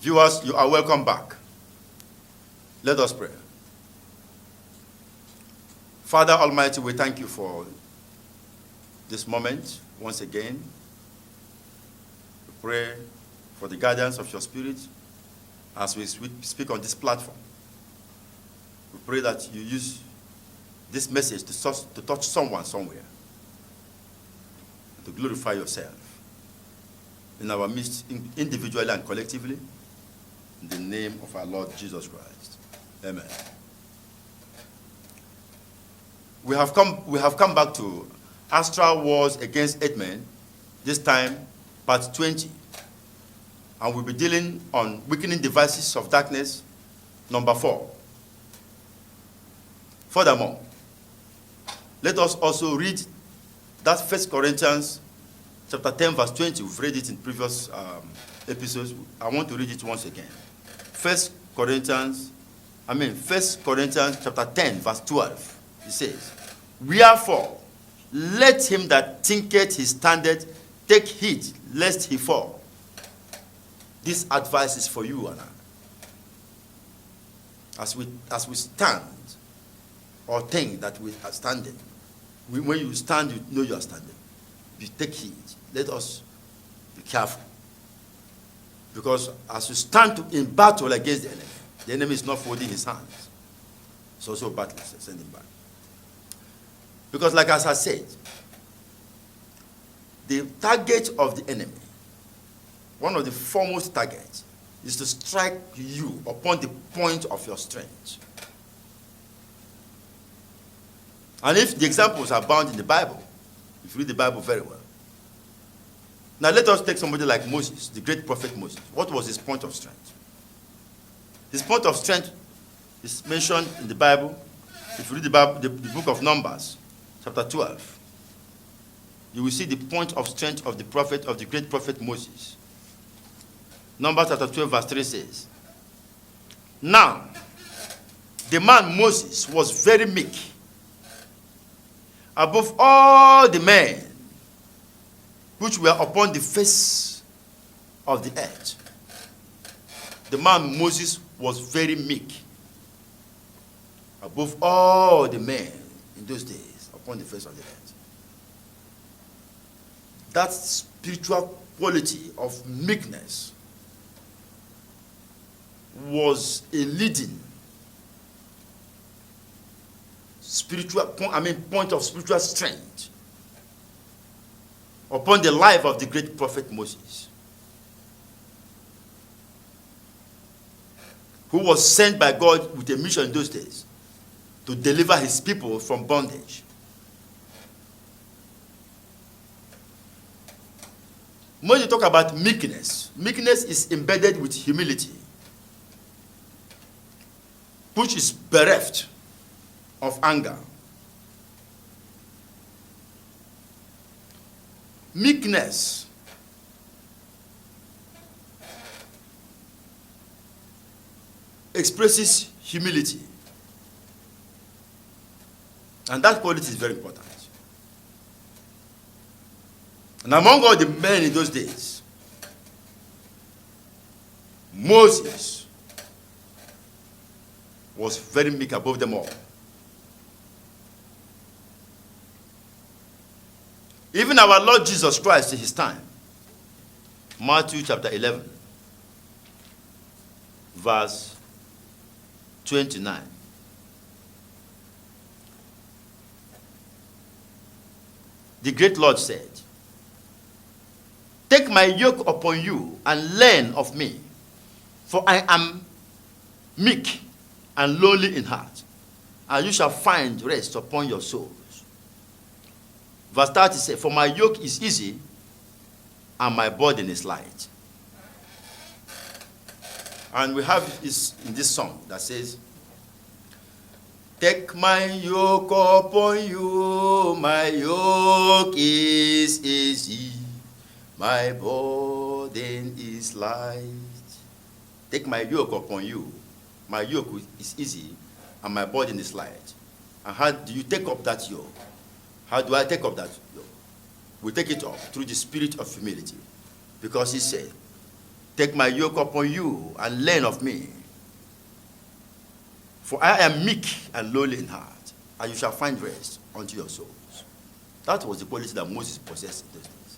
Viewers, you are welcome back. Let us pray. Father Almighty, we thank you for this moment once again. We pray for the guidance of your Spirit as we speak on this platform. We pray that you use this message to touch someone somewhere, to glorify yourself in our midst, individually and collectively, in the name of our Lord Jesus Christ. Amen. We have come back to Astral Wars Against Earthmen, this time part 20. And we'll be dealing on weakening devices of darkness, number 4. Furthermore, let us also read that 1 Corinthians chapter 10, verse 20. We've read it in previous episodes. I want to read it once again. 1 Corinthians chapter 10, verse 12. It says, "Wherefore, let him that thinketh he standeth take heed lest he fall." This advice is for you and I. As we stand or think that we are standing, when you stand, you know you are standing. You take heed. Let us be careful. Because as you stand in battle against the enemy is not folding his hands. It's also a battle, sending back. Because like as I said, the target of the enemy, one of the foremost targets, is to strike you upon the point of your strength. And if the examples are bound in the Bible, if you read the Bible very well. Now let us take somebody like Moses, the great prophet Moses. What was his point of strength? His point of strength is mentioned in the Bible. If you read the Bible, the book of Numbers, chapter 12, you will see the point of strength of the great prophet Moses. Numbers chapter 12, verse 3 says, "Now, the man Moses was very meek, above all the men which were upon the face of the earth." The man Moses was very meek, above all the men in those days upon the face of the earth. That spiritual quality of meekness was a leading point of spiritual strength upon the life of the great prophet Moses, who was sent by God with a mission in those days to deliver his people from bondage. When you talk about meekness, meekness is embedded with humility, which is bereft of anger. Meekness expresses humility. And that quality is very important. And among all the men in those days, Moses was very meek above them all. Even our Lord Jesus Christ in his time, Matthew chapter 11, verse 29. The great Lord said, "Take my yoke upon you and learn of me, for I am meek and lowly in heart, and you shall find rest upon your souls." Verse 30 says, "For my yoke is easy and my burden is light." And we have this in this song that says, "Take my yoke upon you, my yoke is easy, my burden is light." Take my yoke upon you, my yoke is easy, and my burden is light. And how do you take up that yoke? How do I take up that yoke? We take it up through the spirit of humility. Because he said, Take my yoke upon you and learn of me. For I am meek and lowly in heart, and you shall find rest unto your souls. That was the quality that Moses possessed in those days.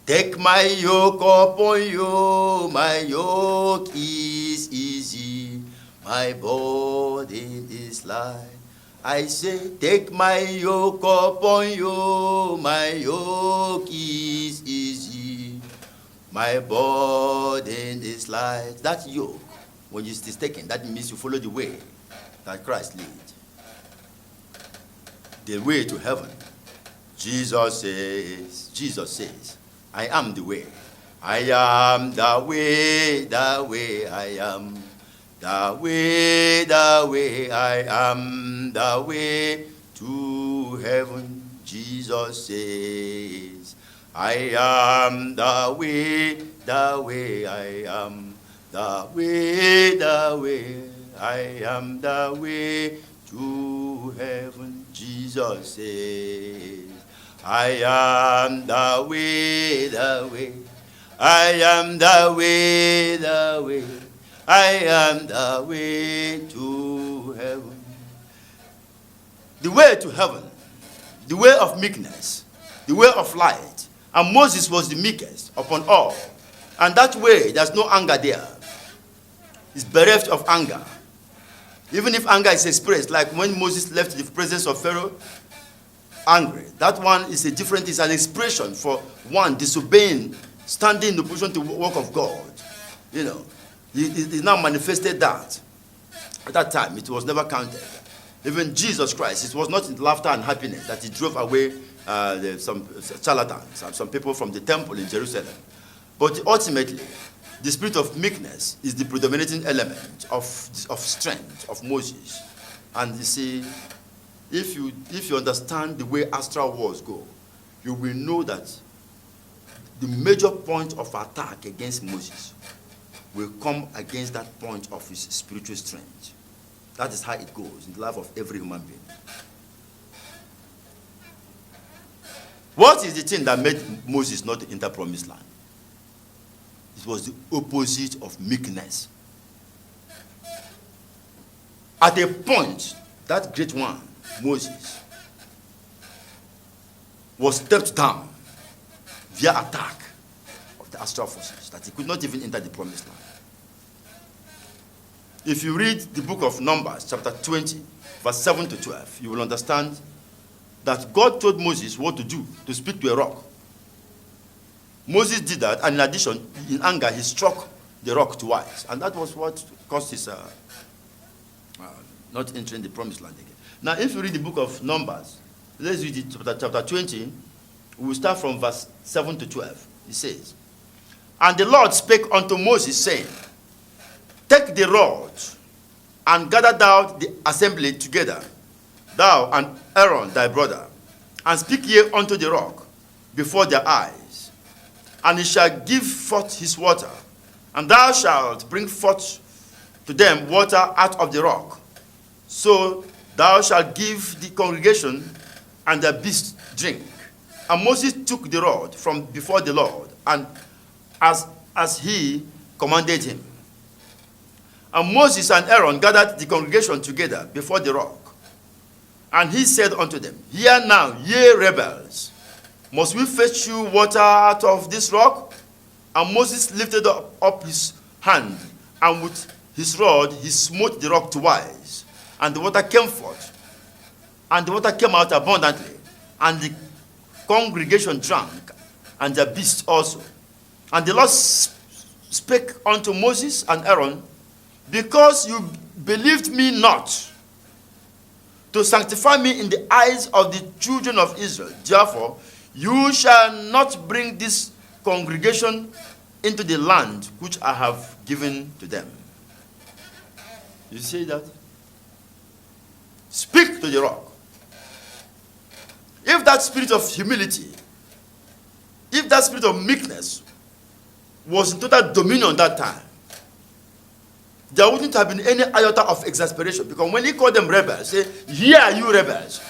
Take my yoke upon you, my yoke is easy, my burden is light. I say, take my yoke upon you, my yoke is easy, my burden is light. That yoke, when it is taken, that means you follow the way that Christ lead. The way to heaven. Jesus says, I am the way. I am the way, I am. The way, I am the way to heaven. Jesus says, I am the way, I am. The way, I am the way to heaven. Jesus says, I am the way, I am the way, I am the way to heaven. The way to heaven, the way of meekness, the way of light. And Moses was the meekest upon all. And that way, there's no anger there. It's bereft of anger. Even if anger is expressed, like when Moses left the presence of Pharaoh, angry. That one is a different, it's an expression for one disobeying, standing in the position to work of God. You know, he now manifested that. At that time, it was never counted. Even Jesus Christ, it was not in laughter and happiness that he drove away some charlatans and some people from the temple in Jerusalem. But ultimately, the spirit of meekness is the predominating element of strength of Moses. And you see, if you understand the way astral wars go, you will know that the major point of attack against Moses will come against that point of his spiritual strength. That is how it goes in the life of every human being. What is the thing that made Moses not enter promised land? It was the opposite of meekness. At a point, that great one, Moses, was stepped down via attack of the astral forces, that he could not even enter the promised land. If you read the book of Numbers, chapter 20, verse 7 to 12, you will understand that God told Moses what to do, to speak to a rock. Moses did that, and in addition, in anger, he struck the rock twice. And that was what caused his not entering the promised land again. Now, if you read the book of Numbers, let's read it, chapter 20. We will start from verse 7 to 12. It says, And the Lord spake unto Moses, saying, Take the rod, and gather thou the assembly together, thou and Aaron thy brother, and speak ye unto the rock before their eyes. And he shall give forth his water, and thou shalt bring forth to them water out of the rock. So thou shalt give the congregation and their beasts drink. And Moses took the rod from before the Lord, and as he commanded him. And Moses and Aaron gathered the congregation together before the rock. And he said unto them, Hear now, ye rebels, must we fetch you water out of this rock? And Moses lifted up his hand, and with his rod he smote the rock twice. And the water came forth, and the water came out abundantly. And the congregation drank, and their beasts also. And the Lord spake unto Moses and Aaron, Because you believed me not, to sanctify me in the eyes of the children of Israel, therefore you shall not bring this congregation into the land which I have given to them. You see that? Speak to the rock. If that spirit of humility, if that spirit of meekness was in total dominion that time, there wouldn't have been any iota of exasperation, because when he called them rebels, say, Here are you rebels.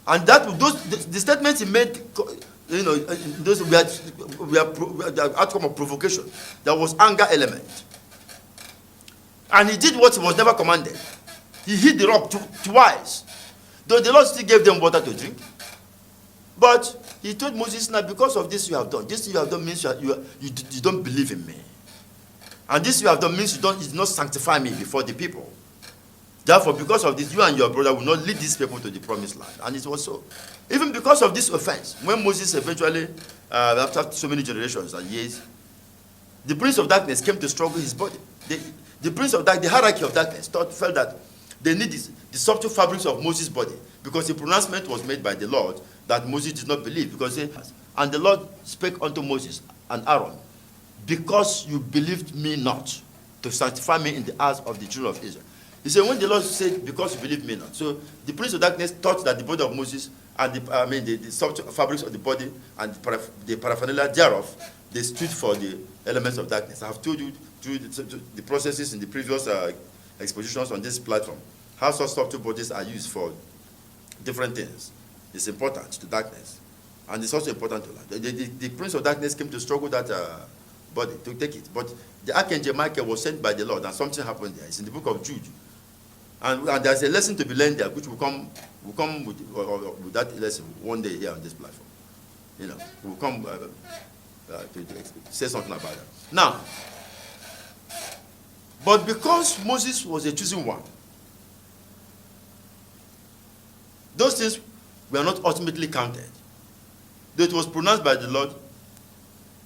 And that the statement he made those we had the outcome of provocation. There was anger element. And he did what he was never commanded. He hit the rock twice. Though the Lord still gave them water to drink. But he told Moses, now because of this you have done, this you have done means you don't believe in me. And this you have done means you did not sanctify me before the people. Therefore, because of this, you and your brother will not lead these people to the promised land. And it was so. Even because of this offense, when Moses eventually, after so many generations and years, the prince of darkness came to struggle his body. The prince of darkness, the hierarchy of darkness, felt that they need the subtle fabrics of Moses' body, because the pronouncement was made by the Lord that Moses did not believe. And the Lord spake unto Moses and Aaron, because you believed me not, to sanctify me in the eyes of the children of Israel. He said, when the Lord said, because you believe me not. So the prince of darkness thought that the body of Moses and the subtle fabrics of the body and the paraphernalia thereof, they stood for the elements of darkness. I have told you through the processes in the previous expositions on this platform, how such subtle bodies are used for different things. It's important to darkness. And it's also important to light. The prince of darkness came to struggle that body, to take it. But the archangel Michael was sent by the Lord, and something happened there. It's in the book of Jude. And there's a lesson to be learned there, which will come with that lesson one day here on this platform. We'll come to say something about that. Now, but because Moses was a chosen one, those things were not ultimately counted. Though it was pronounced by the Lord,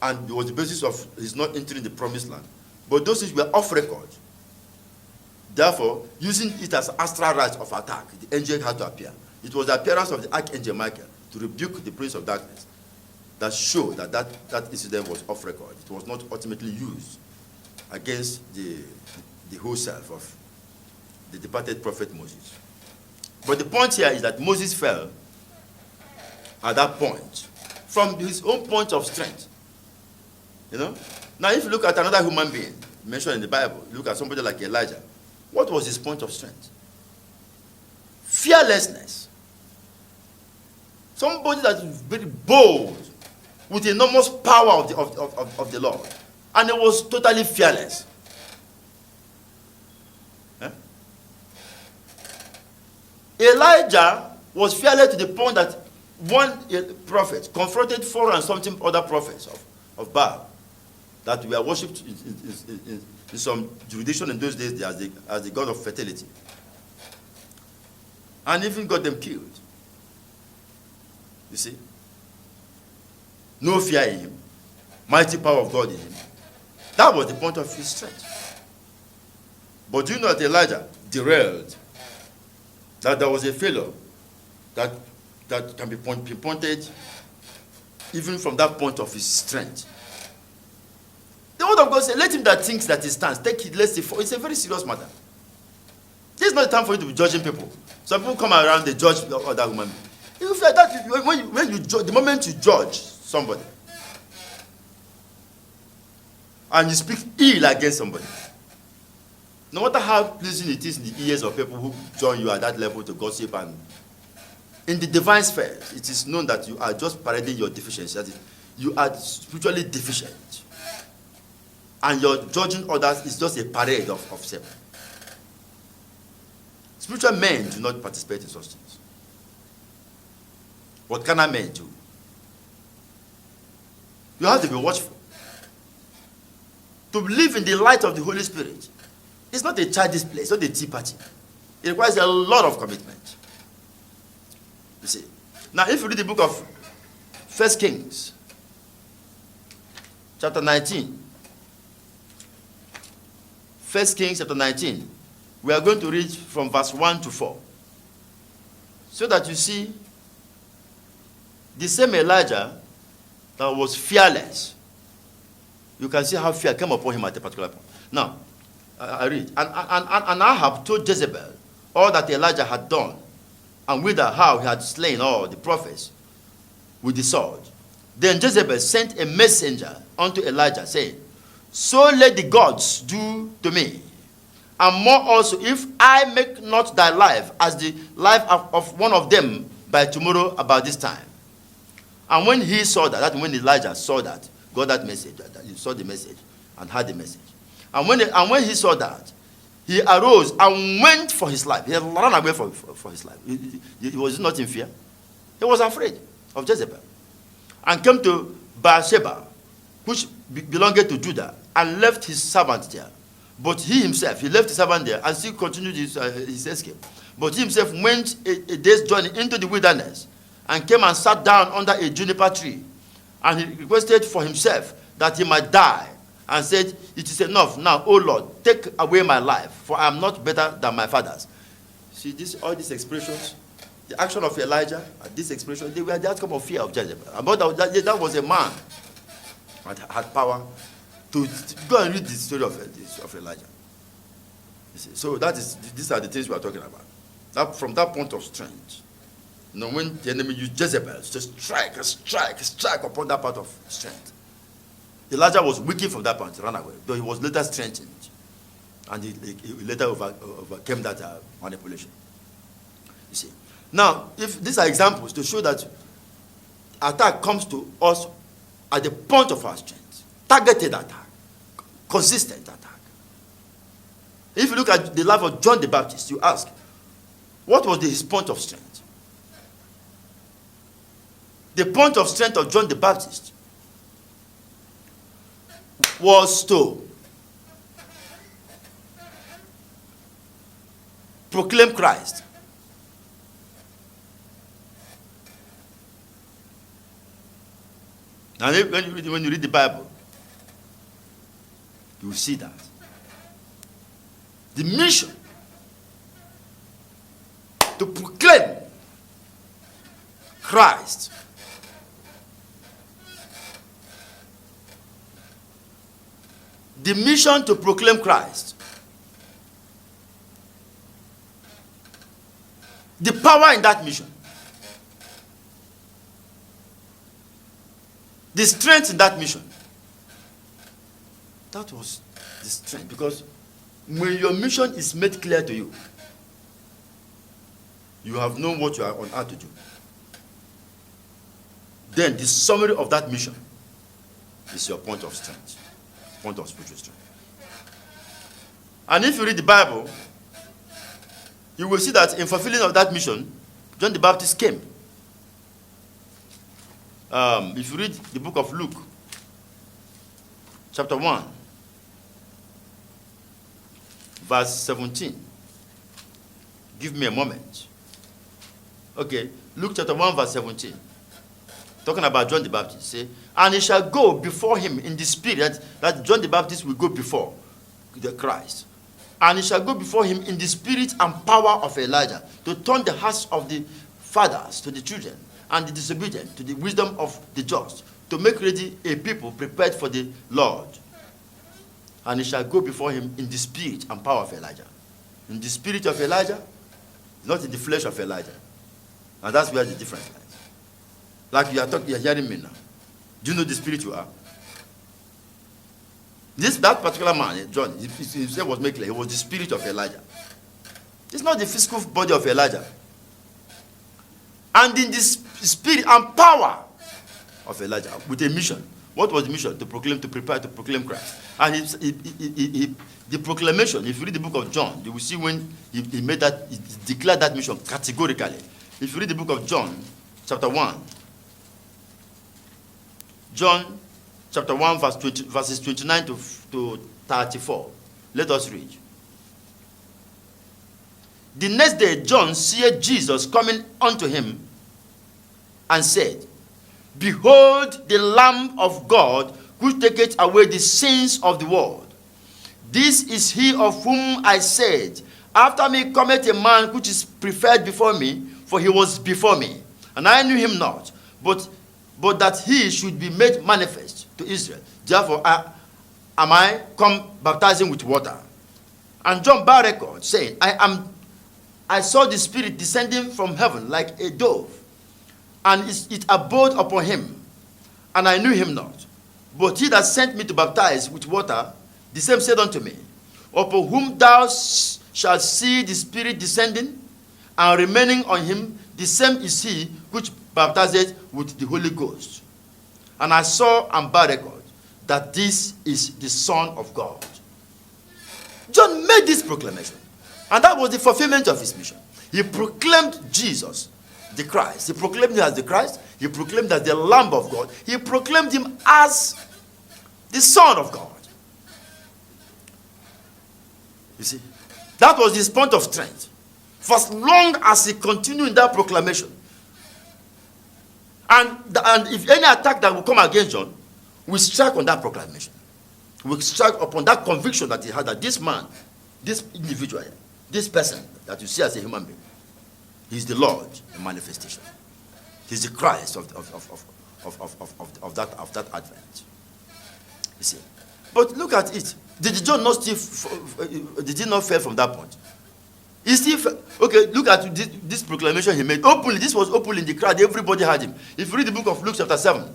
and it was the basis of his not entering the promised land. But those things were off record. Therefore, using it as astral right of attack, the angel had to appear. It was the appearance of the archangel Michael to rebuke the prince of darkness that showed that incident was off record. It was not ultimately used against the whole self of the departed prophet Moses. But the point here is that Moses fell at that point from his own point of strength. Now, if you look at another human being mentioned in the Bible, look at somebody like Elijah. What was his point of strength? Fearlessness. Somebody that is very bold, with enormous power of the Lord. And it was totally fearless. Elijah was fearless to the point that one prophet confronted 4 and something other prophets of Baal that were worshipped in some jurisdiction in those days as the god of fertility. And even got them killed. You see? No fear in him. Mighty power of God in him. That was the point of his strength. But do you know that Elijah derailed? That there was a failure that can be pinpointed even from that point of his strength. The word of God says, let him that thinks that he stands, take it, let's see. It's a very serious matter. This is not the time for you to be judging people. Some people come around, they judge other human beings. You feel that when you judge, the moment you judge somebody, and you speak ill against somebody, no matter how pleasing it is in the ears of people who join you at that level to gossip, and in the divine sphere, it is known that you are just parading your deficiency. That is, you are spiritually deficient. And your judging others is just a parade of self. Spiritual men do not participate in such things. What carnal men do? You have to be watchful. To live in the light of the Holy Spirit, it's not a childish place, it's not a tea party. It requires a lot of commitment. You see. Now, if you read the book of 1 Kings, chapter 19, 1 Kings chapter 19, we are going to read from verse 1 to 4. So that you see the same Elijah that was fearless. You can see how fear came upon him at a particular point. Now, I read. And Ahab told Jezebel all that Elijah had done, and with her how he had slain all the prophets with the sword. Then Jezebel sent a messenger unto Elijah, saying, so let the gods do to me, and more also, if I make not thy life as the life of one of them by tomorrow about this time. And when he saw that when Elijah saw that, got that message, that he saw the message and heard the message. And when he saw that, he arose and went for his life. He ran away for his life. He was not in fear. He was afraid of Jezebel. And came to Beersheba, which belonged to Judah, and left his servant there. But he himself, he left his servant there and still continued his escape. But he himself went a day's journey into the wilderness and came and sat down under a juniper tree. And he requested for himself that he might die, and said, "It is enough now, O Lord, take away my life, for I am not better than my fathers." See, all these expressions, the action of Elijah, and this expression, they were the outcome of fear of Jezebel. But that was a man that had power to go and read the story of Elijah. You see, so these are the things we are talking about. That, from that point of strength, when the enemy used Jezebel to strike upon that part of strength, Elijah was weakened from that point, ran away, though he was later strengthened. And he later overcame that manipulation. You see. Now, if these are examples to show that attack comes to us at the point of our strength, targeted attack, consistent attack. If you look at the life of John the Baptist, you ask, what was his point of strength? The point of strength of John the Baptist was to proclaim Christ. Now, when you read the Bible, you will see that. The mission to proclaim Christ. The mission to proclaim Christ. The power in that mission. The strength in that mission. That was the strength. Because when your mission is made clear to you, you have known what you are on earth to do. Then the summary of that mission is your point of strength. Point of spiritual strength. And if you read the Bible, you will see that in fulfilling of that mission, John the Baptist came. If you read the book of Luke, chapter 1, verse 17. Give me a moment. Okay, Luke chapter 1, verse 17. Talking about John the Baptist. Say, and he shall go before him in the spirit, that John the Baptist will go before the Christ. And he shall go before him in the spirit and power of Elijah, to turn the hearts of the fathers to the children, and the disobedient to the wisdom of the just, to make ready a people prepared for the Lord. And he shall go before him in the spirit and power of Elijah. In the spirit of Elijah, not in the flesh of Elijah. And that's where the difference lies. Like you are hearing me now. Do you know the spirit you are? That particular man, John, himself was made clear. He was the spirit of Elijah. It's not the physical body of Elijah. And in the spirit and power of Elijah, with a mission. What was the mission? To proclaim, to prepare, to proclaim Christ. And the proclamation, if you read the book of John, you will see when he declared that mission categorically. If you read the book of John, chapter 1, John chapter 1, verses 29 to 34. Let us read. The next day, John saw Jesus coming unto him and said, Behold the Lamb of God, which taketh away the sins of the world. This is he of whom I said, After me cometh a man which is preferred before me, for he was before me. And I knew him not, but that he should be made manifest to Israel. Therefore am I come baptizing with water. And John bare record, saying, I saw the Spirit descending from heaven like a dove, and it abode upon him, and I knew him not. But he that sent me to baptize with water, the same said unto me, Upon whom thou shalt see the Spirit descending and remaining on him, the same is he which baptized with the Holy Ghost. And I saw and bear record that this is the Son of God. John made this proclamation. And that was the fulfillment of his mission. He proclaimed Jesus, the Christ. He proclaimed him as the Christ. He proclaimed as the Lamb of God. He proclaimed him as the Son of God. You see, that was his point of strength. For as long as he continued in that proclamation, and if any attack that will come against John, we strike on that proclamation. We strike upon that conviction that he had that this man, this individual, this person that you see as a human being, he's the Lord in manifestation. He's the Christ of that advent. You see. But look at it. Did John not did he not fail from that point? He still okay, look at this proclamation he made. Openly, this was openly in the crowd. Everybody heard him. If you read the book of Luke chapter 7,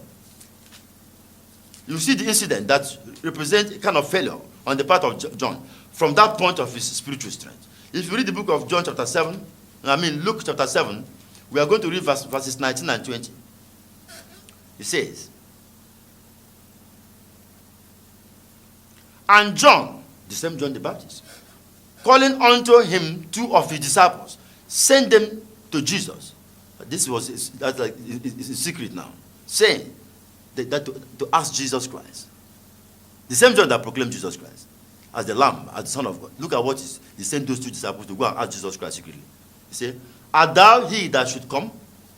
you see the incident that represents a kind of failure on the part of John from that point of his spiritual strength. If you read the book of Luke chapter 7, we are going to read verses 19 and 20. It says, and John, the same John the Baptist, calling unto him 2 of his disciples, sent them to Jesus. This was that's like it's a secret now, saying that to ask Jesus Christ. The same John that proclaimed Jesus Christ as the Lamb, as the Son of God. Look at what he sent those 2 disciples to go and ask Jesus Christ secretly. He said, art thou he that should come,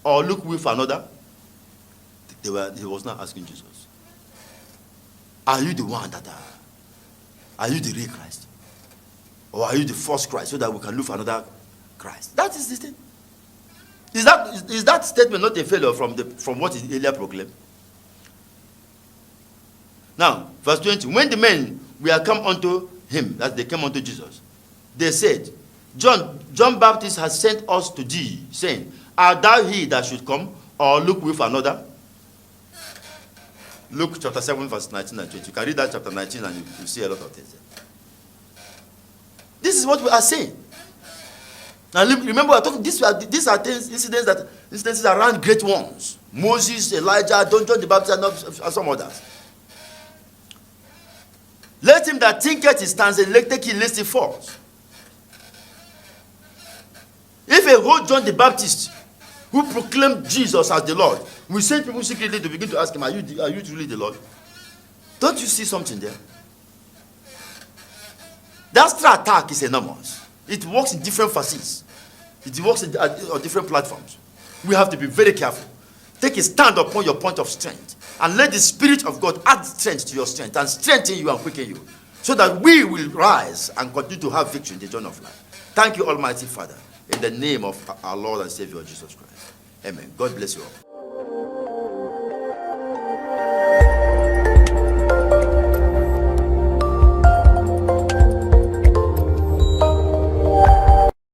or look we for another? He was not asking Jesus. Are you the one that are you the real Christ? Or are you the false Christ, so that we can look for another Christ? That is the thing. Is that statement not a failure from what he earlier proclaimed? Now, verse 20. When the men were come unto him, that they came unto Jesus, they said, John Baptist has sent us to thee, saying, art thou he that should come, or look we for another? Luke chapter 7, verse 19 and 20. You can read that chapter 19 and you see a lot of things there. This is what we are saying. Now remember, we are talking. These are things, incidents around great ones. Moses, Elijah, John the Baptist, and some others. Let him that thinketh he stands, and let he lest he falls. If a whole John the Baptist, who proclaimed Jesus as the Lord, we send people secretly to begin to ask him, are you truly the Lord? Don't you see something there? That straw attack is enormous. It works in different facets. It works on different platforms. We have to be very careful. Take a stand upon your point of strength and let the Spirit of God add strength to your strength and strengthen you and quicken you, so that we will rise and continue to have victory in the journey of life. Thank you, Almighty Father, in the name of our Lord and Savior Jesus Christ. Amen. God bless you all.